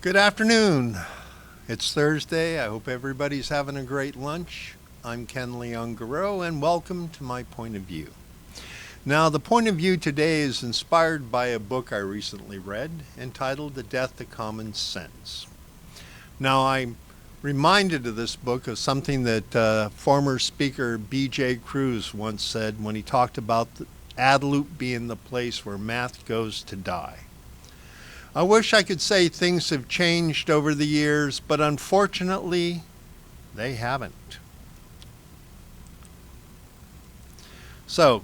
Good afternoon. It's Thursday. I hope everybody's having a great lunch. I'm Ken Leon-Guerrero, and welcome to my point of view. Now, the point of view today is inspired by a book I recently read entitled The Death of Common Sense. Now, I'm reminded of this book of something that former speaker B.J. Cruz once said when he talked about the ad loop being the place where math goes to die. I wish I could say things have changed over the years, but unfortunately, they haven't. So,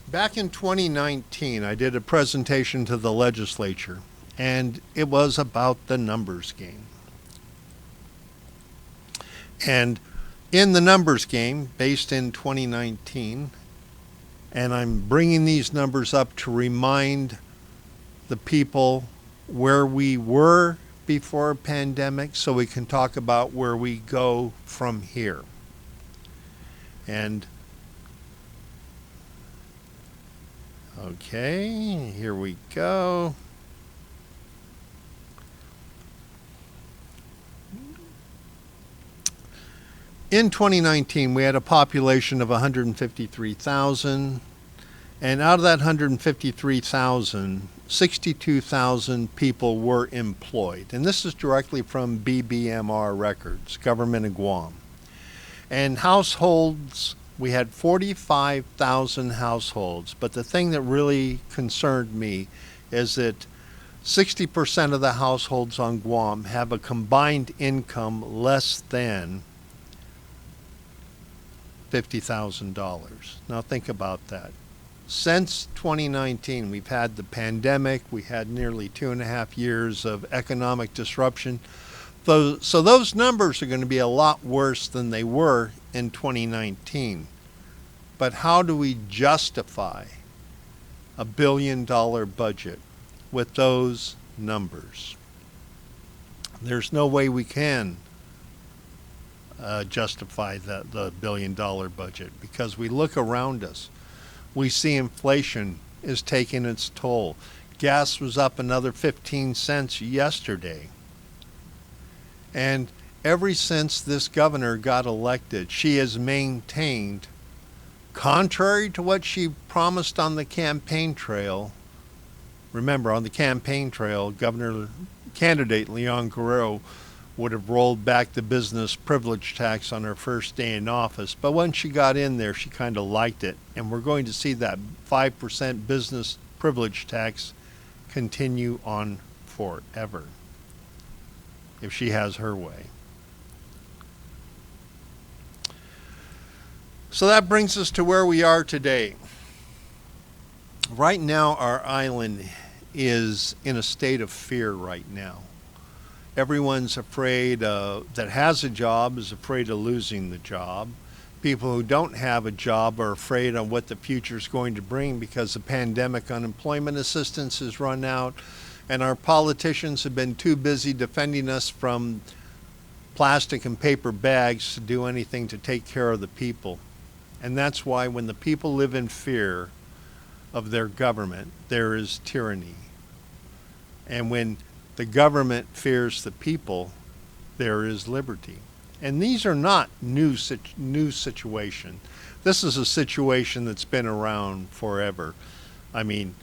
back in 2019, I did a presentation to the legislature, and it was about the numbers game. And in the numbers game, based in 2019, and I'm bringing these numbers up to remind the people where we were before a pandemic so we can talk about where we go from here. And okay, here we go. In 2019, we had a population of 153,000, and out of that 153,000, 62,000 people were employed. And this is directly from BBMR records, Government of Guam. And households, we had 45,000 households. But the thing that really concerned me is that 60% of the households on Guam have a combined income less than $50,000. Now think about that. Since 2019, we've had the pandemic, we had nearly 2.5 years of economic disruption. So those numbers are going to be a lot worse than they were in 2019. But how do we justify a $1 billion budget with those numbers? There's no way we can justify the $1 billion budget, because we look around us. We see inflation is taking its toll. Gas was up another 15 cents yesterday. And ever since this governor got elected, she has maintained, contrary to what she promised on the campaign trail. Remember, on the campaign trail, Governor candidate Leon-Guerrero would have rolled back the business privilege tax on her first day in office. But when she got in there, she kind of liked it. And we're going to see that 5% business privilege tax continue on forever if she has her way. So that brings us to where we are today. Right now, our island is in a state of fear right now. Everyone's afraid that has a job is afraid of losing the job. People who don't have a job are afraid of what the future is going to bring because the pandemic unemployment assistance has run out, and our politicians have been too busy defending us from plastic and paper bags to do anything to take care of the people. And that's why when the people live in fear of their government, there is tyranny. And when the government fears the people, there is liberty. And these are not new situation. This is a situation that's been around forever. I mean,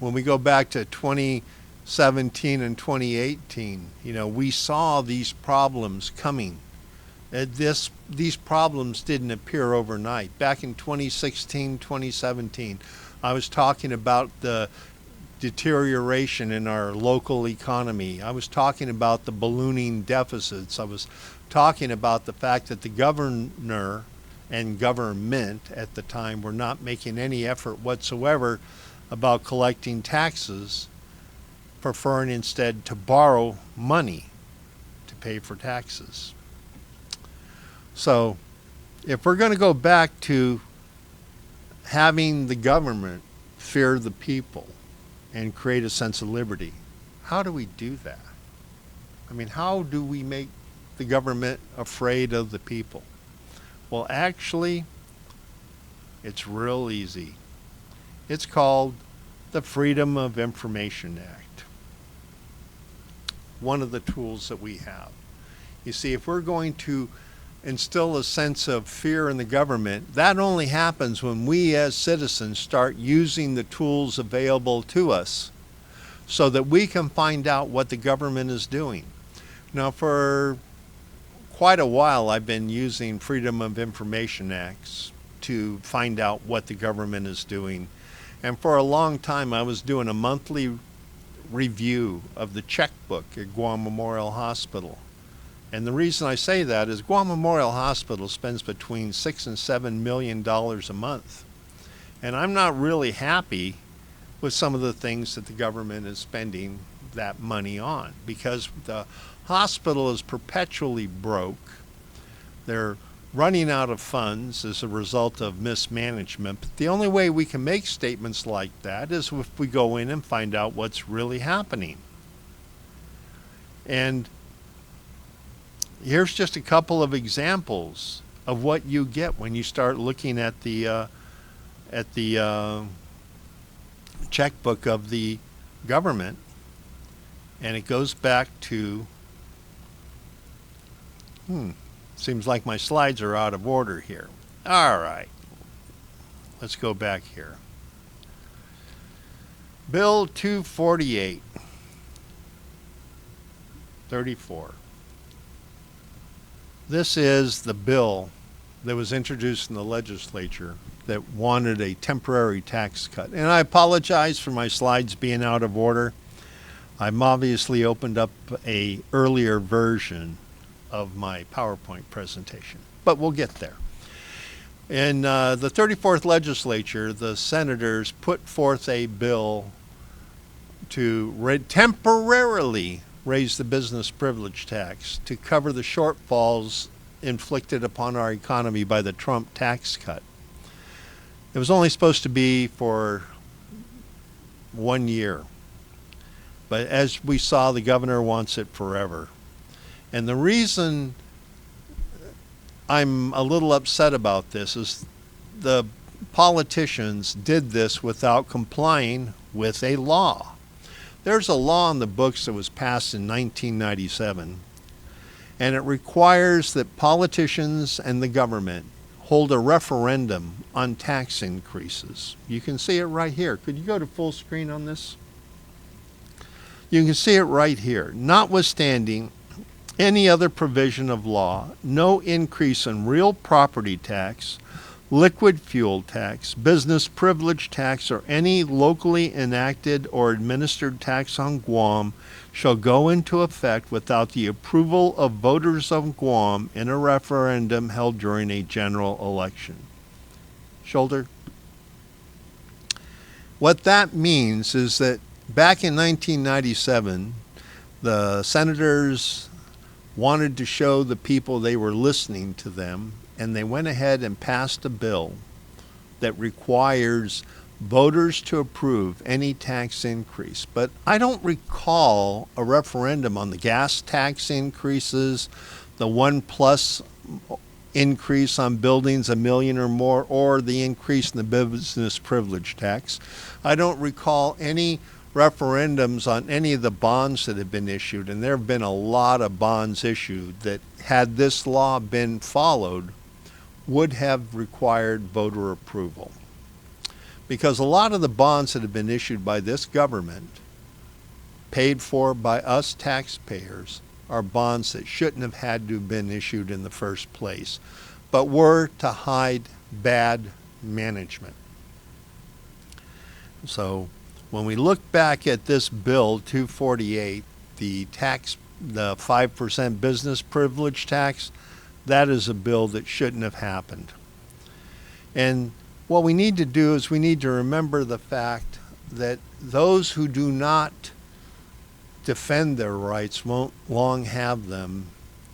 when we go back to 2017 and 2018, we saw these problems coming. These problems didn't appear overnight. Back in 2016, 2017, I was talking about the deterioration in our local economy. I was talking about the ballooning deficits. I was talking about the fact that the governor and government at the time were not making any effort whatsoever about collecting taxes, preferring instead to borrow money to pay for taxes. So if we're going to go back to having the government fear the people and create a sense of liberty, how do we do that? I mean, how do we make the government afraid of the people? Well, actually, it's real easy. It's called the Freedom of Information Act. one of the tools that we have. You see, if we're going to instill a sense of fear in the government, that only happens when we as citizens start using the tools available to us so that we can find out what the government is doing. Now, for quite a while, I've been using Freedom of Information Acts to find out what the government is doing. And for a long time, I was doing a monthly review of the checkbook at Guam Memorial Hospital. And the reason I say that is Guam Memorial Hospital spends between $6 and $7 million a month. And I'm not really happy with some of the things that the government is spending that money on, because the hospital is perpetually broke. They're running out of funds as a result of mismanagement. But the only way we can make statements like that is if we go in and find out what's really happening. And here's just a couple of examples of what you get when you start looking at the checkbook of the government. And it goes back to, seems like my slides are out of order here. All right, let's go back here. Bill 248, 34. This is the bill that was introduced in the legislature that wanted a temporary tax cut. And I apologize for my slides being out of order. I'm obviously opened up a earlier version of my PowerPoint presentation, but we'll get there. In the 34th legislature, the senators put forth a bill to temporarily raise the business privilege tax to cover the shortfalls inflicted upon our economy by the Trump tax cut. It was only supposed to be for 1 year. But as we saw, the governor wants it forever. And the reason I'm a little upset about this is the politicians did this without complying with a law. There's a law in the books that was passed in 1997, and it requires that politicians and the government hold a referendum on tax increases. You can see it right here. Could you go to full screen on this? You can see it right here. Notwithstanding any other provision of law, no increase in real property tax, liquid fuel tax, business privilege tax, or any locally enacted or administered tax on Guam shall go into effect without the approval of voters of Guam in a referendum held during a general election. Shoulder. What that means is that back in 1997, the senators wanted to show the people they were listening to them, and they went ahead and passed a bill that requires voters to approve any tax increase. But I don't recall a referendum on the gas tax increases, the 1+ increase on buildings $1 million or more, or the increase in the business privilege tax. I don't recall any referendums on any of the bonds that have been issued, and there have been a lot of bonds issued that, had this law been followed, would have required voter approval. Because a lot of the bonds that have been issued by this government, paid for by us taxpayers, are bonds that shouldn't have had to have been issued in the first place, but were to hide bad management. So when we look back at this bill 248, the 5% business privilege tax, that is a bill that shouldn't have happened. And what we need to do is we need to remember the fact that those who do not defend their rights won't long have them.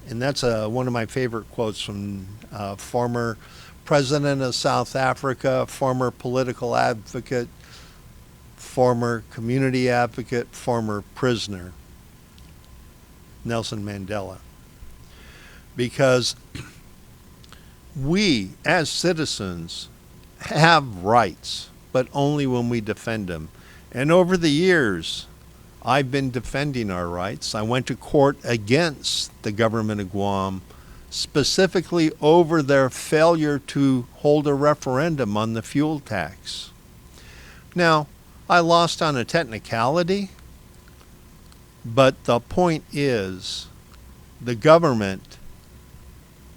And that's one of my favorite quotes from former president of South Africa, former political advocate, former community advocate, former prisoner, Nelson Mandela. Because we, as citizens, have rights, but only when we defend them. And over the years, I've been defending our rights. I went to court against the government of Guam, specifically over their failure to hold a referendum on the fuel tax. Now, I lost on a technicality, but the point is the government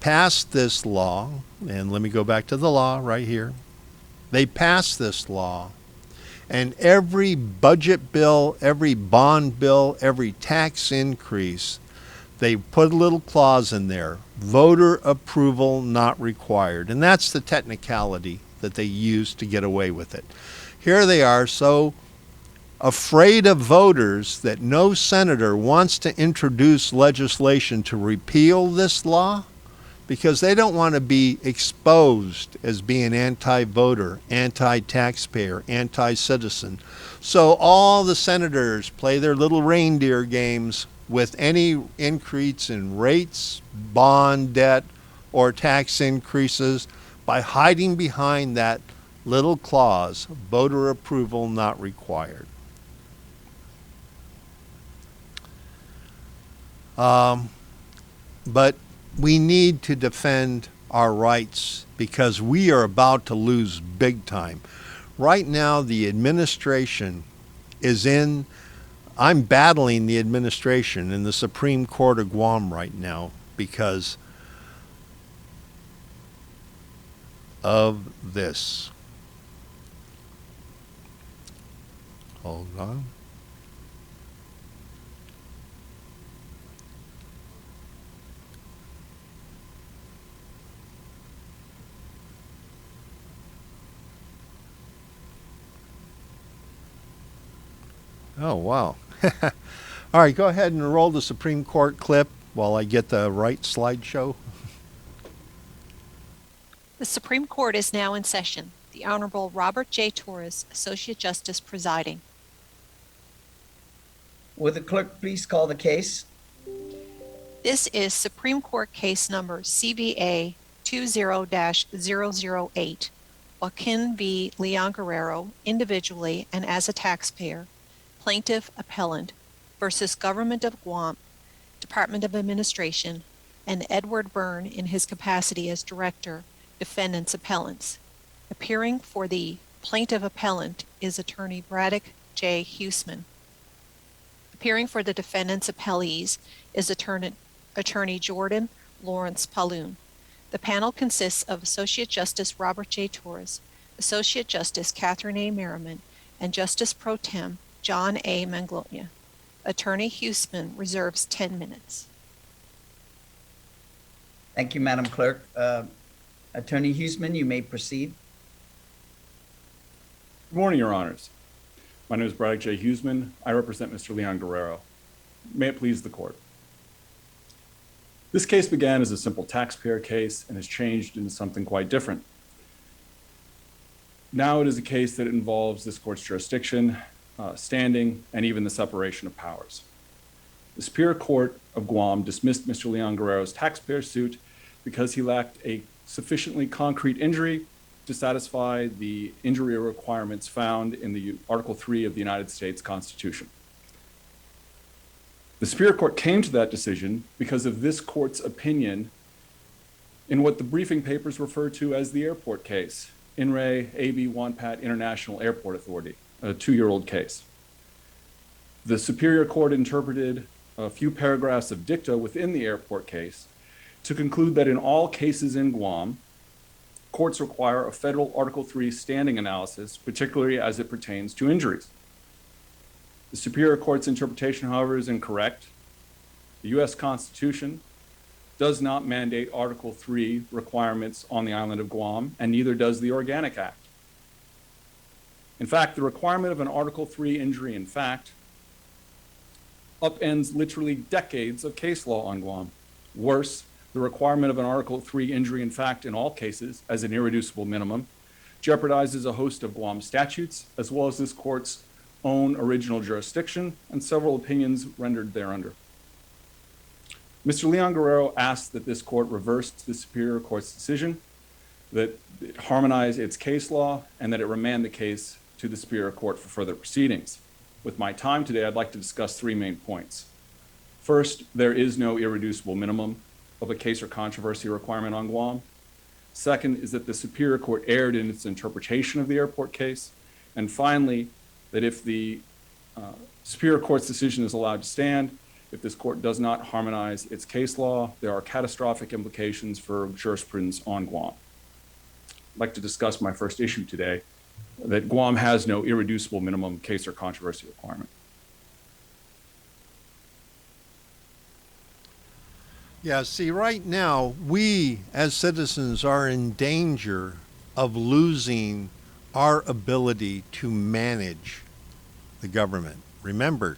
passed this law, and let me go back to the law right here. They passed this law, and every budget bill, every bond bill, every tax increase, they put a little clause in there, voter approval not required. And that's the technicality that they used to get away with it. Here they are so afraid of voters that no senator wants to introduce legislation to repeal this law because they don't want to be exposed as being anti-voter, anti-taxpayer, anti-citizen. So all the senators play their little reindeer games with any increase in rates, bond debt, or tax increases by hiding behind that little clause, voter approval not required. But we need to defend our rights because we are about to lose big time. Right now, the administration is in, I'm battling the administration in the Supreme Court of Guam right now because of this. Hold on. Oh, wow. All right, go ahead and roll the Supreme Court clip while I get the right slideshow. The Supreme Court is now in session. The Honorable Robert J. Torres, Associate Justice, presiding. Would the clerk please call the case? This is Supreme Court case number CVA 20-008, Joaquin v. Leon-Guerrero, individually and as a taxpayer, plaintiff appellant versus Government of Guam, Department of Administration, and Edward Byrne in his capacity as director, defendants appellants. Appearing for the plaintiff appellant is attorney Braddock J. Huseman. Appearing for the defendants appellees is attorney Jordan Lawrence Paloon. The panel consists of Associate Justice Robert J. Torres, Associate Justice Catherine A. Merriman, and Justice Pro Tem John A. Manglona. Attorney Huseman reserves 10 minutes. Thank you, Madam Clerk. Attorney Huseman, you may proceed. Good morning, Your Honors. My name is Braddock J. Huseman. I represent Mr. Leon-Guerrero. May it please the Court. This case began as a simple taxpayer case and has changed into something quite different. Now it is a case that involves this Court's jurisdiction, standing, and even the separation of powers. The Superior Court of Guam dismissed Mr. Leon-Guerrero's taxpayer suit because he lacked a sufficiently concrete injury to satisfy the injury requirements found in the Article 3 of the United States Constitution. The Superior Court came to that decision because of this Court's opinion in what the briefing papers refer to as the airport case, In re AB Wonpat International Airport Authority, a 2-year-old case. The Superior Court interpreted a few paragraphs of dicta within the airport case to conclude that in all cases in Guam, courts require a federal Article 3 standing analysis, particularly as it pertains to injuries. The Superior Court's interpretation, however, is incorrect. The U.S. Constitution does not mandate Article 3 requirements on the island of Guam, and neither does the Organic Act. In fact, the requirement of an Article 3 injury in fact upends literally decades of case law on Guam. Worse, the requirement of an Article 3 injury in fact in all cases as an irreducible minimum jeopardizes a host of Guam statutes, as well as this Court's own original jurisdiction and several opinions rendered thereunder. Mr. Leon-Guerrero asked that this Court reverse the Superior Court's decision, that it harmonize its case law, and that it remand the case to the Superior Court for further proceedings. With my time today, I'd like to discuss three main points. First, there is no irreducible minimum of a case or controversy requirement on Guam. Second is that the Superior Court erred in its interpretation of the airport case. And finally, that if the Superior Court's decision is allowed to stand, if this court does not harmonize its case law, there are catastrophic implications for jurisprudence on Guam. I'd like to discuss my first issue today, that Guam has no irreducible minimum case or controversy requirement. Yeah, see, right now, we as citizens are in danger of losing our ability to manage the government. Remember,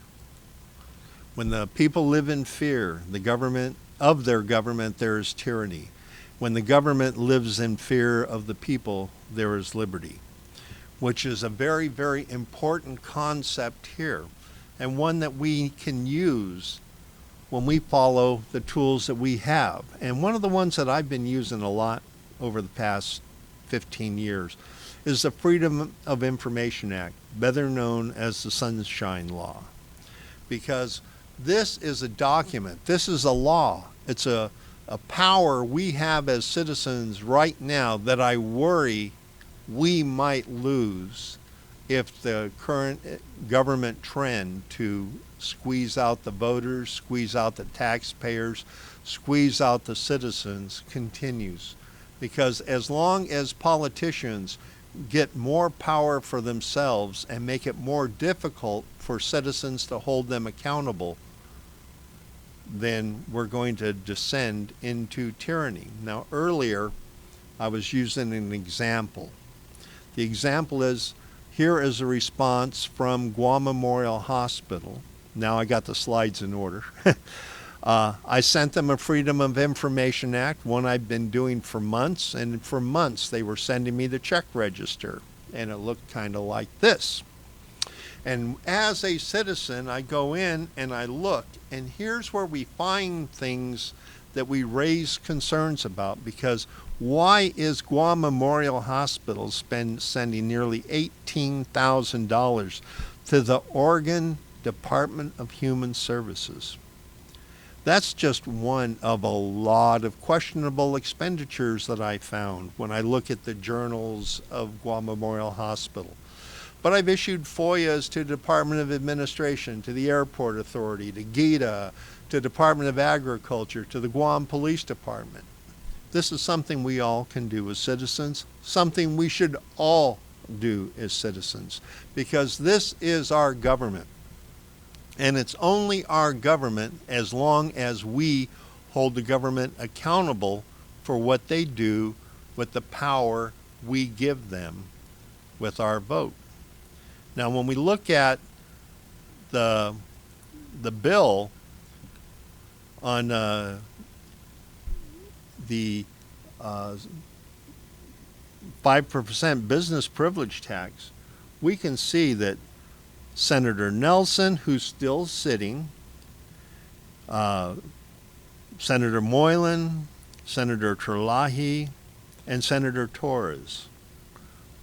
when the people live in fear, of their government, there is tyranny. When the government lives in fear of the people, there is liberty, which is a very, very important concept here, and one that we can use when we follow the tools that we have. And one of the ones that I've been using a lot over the past 15 years is the Freedom of Information Act, better known as the Sunshine Law. Because this is a document, this is a law, it's a power we have as citizens right now that I worry we might lose if the current government trend to squeeze out the voters, squeeze out the taxpayers, squeeze out the citizens continues. Because as long as politicians get more power for themselves and make it more difficult for citizens to hold them accountable, then we're going to descend into tyranny. Now, earlier, I was using an example. The example is, here is a response from Guam Memorial Hospital. Now I got the slides in order. I sent them a Freedom of Information Act, one I've been doing for months, and for months they were sending me the check register, and it looked kind of like this. And as a citizen, I go in and I look, and here's where we find things that we raise concerns about, because why is Guam Memorial Hospital sending nearly $18,000 to the Oregon Department of Human Services? That's just one of a lot of questionable expenditures that I found when I look at the journals of Guam Memorial Hospital. But I've issued FOIAs to the Department of Administration, to the Airport Authority, to GITA, to Department of Agriculture, to the Guam Police Department. This is something we all can do as citizens, something we should all do as citizens, because this is our government. And it's only our government as long as we hold the government accountable for what they do with the power we give them with our vote. Now, when we look at the bill on the 5% business privilege tax, we can see that Senator Nelson, who's still sitting, Senator Moylan, Senator Terlahi, and Senator Torres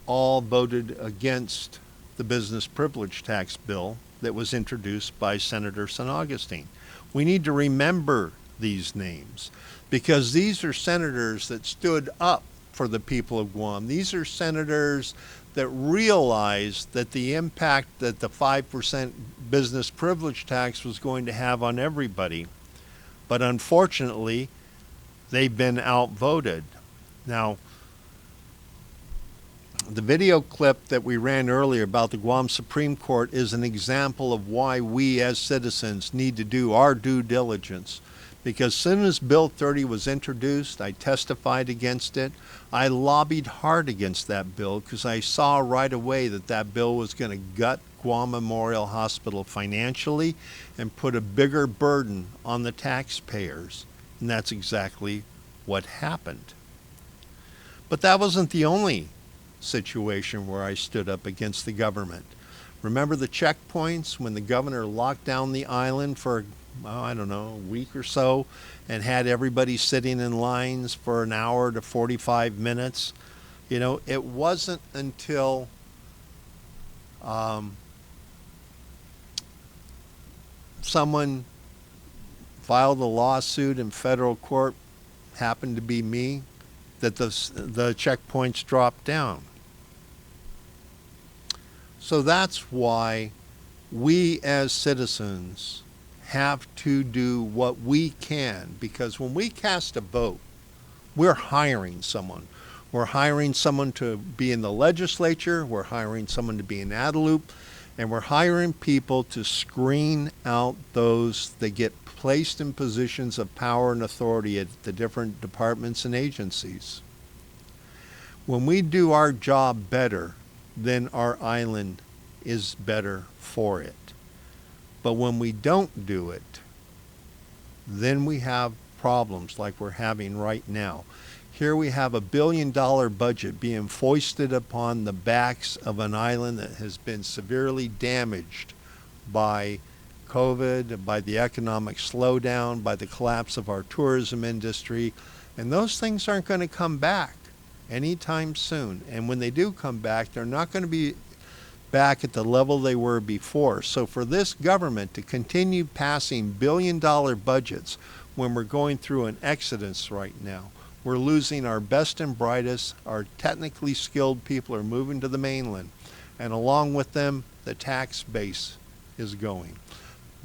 all voted against the business privilege tax bill that was introduced by Senator San Augustine. We need to remember these names because these are senators that stood up for the people of Guam. These are senators that realized that the impact that the 5% business privilege tax was going to have on everybody. But unfortunately, they've been outvoted. Now, the video clip that we ran earlier about the Guam Supreme Court is an example of why we as citizens need to do our due diligence. Because as soon as Bill 30 was introduced, I testified against it. I lobbied hard against that bill because I saw right away that that bill was going to gut Guam Memorial Hospital financially and put a bigger burden on the taxpayers. And that's exactly what happened. But that wasn't the only situation where I stood up against the government. Remember the checkpoints when the governor locked down the island for I don't know, a week or so, and had everybody sitting in lines for an hour to 45 minutes. You know, it wasn't until someone filed a lawsuit in federal court, happened to be me, that the checkpoints dropped down. So that's why we as citizens have to do what we can, because when we cast a vote, we're hiring someone. We're hiring someone to be in the legislature, we're hiring someone to be in Adelup, and we're hiring people to screen out those that get placed in positions of power and authority at the different departments and agencies. When we do our job better, then our island is better for it. But when we don't do it, then we have problems like we're having right now. Here we have $1 billion budget being foisted upon the backs of an island that has been severely damaged by COVID, by the economic slowdown, by the collapse of our tourism industry, and those things aren't going to come back anytime soon. And when they do come back, they're not going to be back at the level they were before. So for this government to continue passing billion-dollar budgets when we're going through an exodus right now, we're losing our best and brightest, our technically skilled people are moving to the mainland, and along with them, the tax base is going.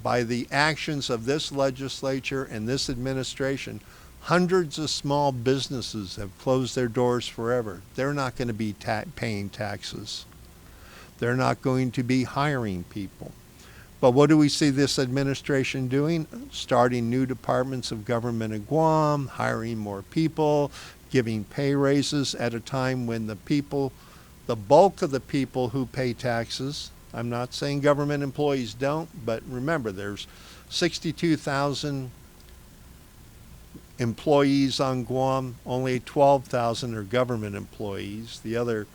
By the actions of this legislature and this administration, hundreds of small businesses have closed their doors forever. They're not going to be paying taxes. They're not going to be hiring people. But what do we see this administration doing? Starting new departments of government in Guam, hiring more people, giving pay raises at a time when the people, the bulk of the people who pay taxes, I'm not saying government employees don't, but remember there's 62,000 employees on Guam, only 12,000 are government employees. The other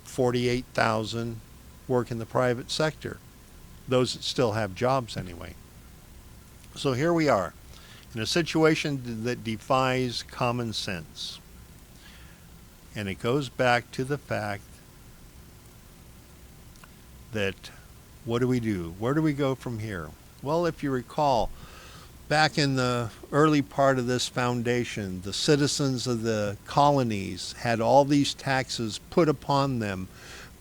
48,000 work in the private sector. Those that still have jobs anyway. So here we are in a situation that defies common sense. And it goes back to the fact that what do we do? Where do we go from here? Well, if you recall, back in the early part of this foundation, the citizens of the colonies had all these taxes put upon them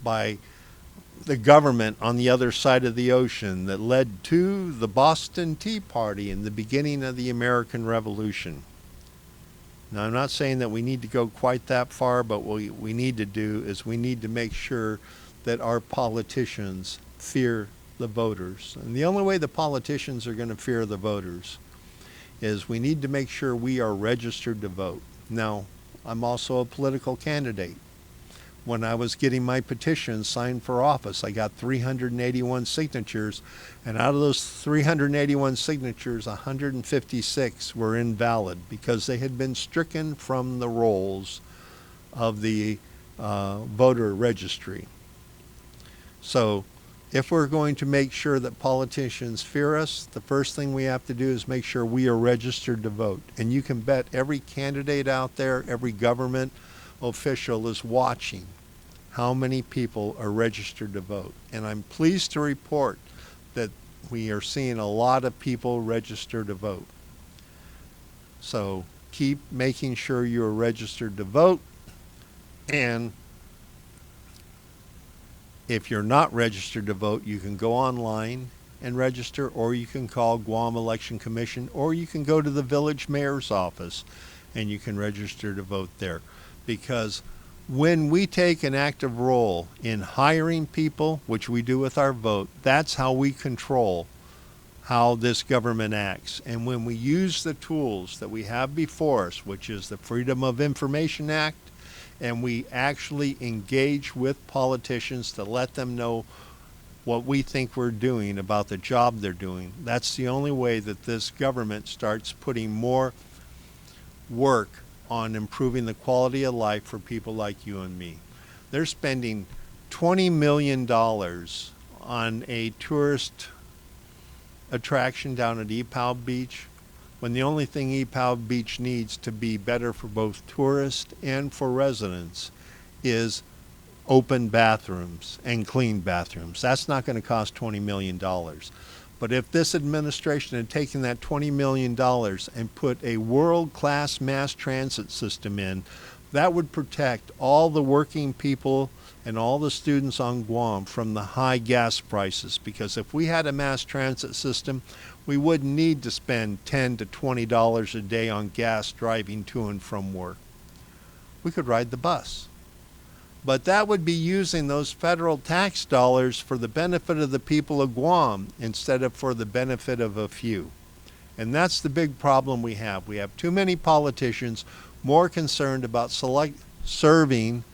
by the government on the other side of the ocean that led to the Boston Tea Party and the beginning of the American Revolution. Now, I'm not saying that we need to go quite that far, but what we need to do is we need to make sure that our politicians fear the voters. And the only way the politicians are going to fear the voters is we need to make sure we are registered to vote. Now, I'm also a political candidate. When I was getting my petition signed for office, I got 381 signatures, and out of those 381 signatures, 156 were invalid because they had been stricken from the rolls of the voter registry. So if we're going to make sure that politicians fear us, the first thing we have to do is make sure we are registered to vote. And you can bet every candidate out there, every government official is watching how many people are registered to vote. And I'm pleased to report that we are seeing a lot of people register to vote. So keep making sure you're registered to vote. And if you're not registered to vote, you can go online and register, or you can call Guam Election Commission, or you can go to the village mayor's office and you can register to vote there. Because when we take an active role in hiring people, which we do with our vote, that's how we control how this government acts. And when we use the tools that we have before us, which is the Freedom of Information Act, and we actually engage with politicians to let them know what we think we're doing about the job they're doing, that's the only way that this government starts putting more work on improving the quality of life for people like you and me. They're spending $20 million on a tourist attraction down at Ipoh Beach, when the only thing Ipoh Beach needs to be better for both tourists and for residents is open bathrooms and clean bathrooms. That's not going to cost $20 million. But if this administration had taken that $20 million and put a world-class mass transit system in, that would protect all the working people and all the students on Guam from the high gas prices. Because if we had a mass transit system, we wouldn't need to spend $10 to $20 a day on gas driving to and from work. We could ride the bus. But that would be using those federal tax dollars for the benefit of the people of Guam instead of for the benefit of a few. And that's the big problem we have. We have too many politicians more concerned about serving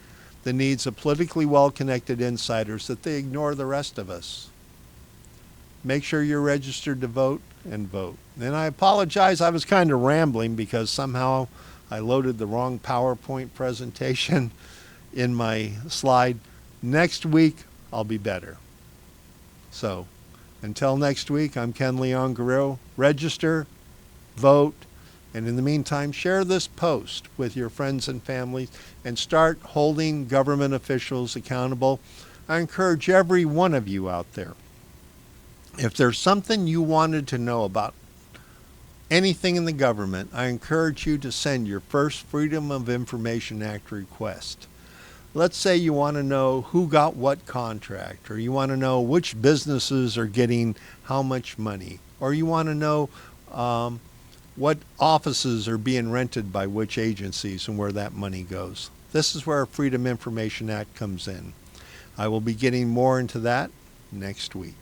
the needs of politically well-connected insiders that they ignore the rest of us. Make sure you're registered to vote and vote. And I apologize, I was kind of rambling because somehow I loaded the wrong PowerPoint presentation in my slide. Next week, I'll be better. So, until next week, I'm Ken Leon-Guerrero. Register, vote, and in the meantime, share this post with your friends and families and start holding government officials accountable. I encourage every one of you out there, if there's something you wanted to know about anything in the government, I encourage you to send your first Freedom of Information Act request. Let's say you want to know who got what contract, or you want to know which businesses are getting how much money, or you want to know what offices are being rented by which agencies and where that money goes. This is where our Freedom Information Act comes in. I will be getting more into that next week.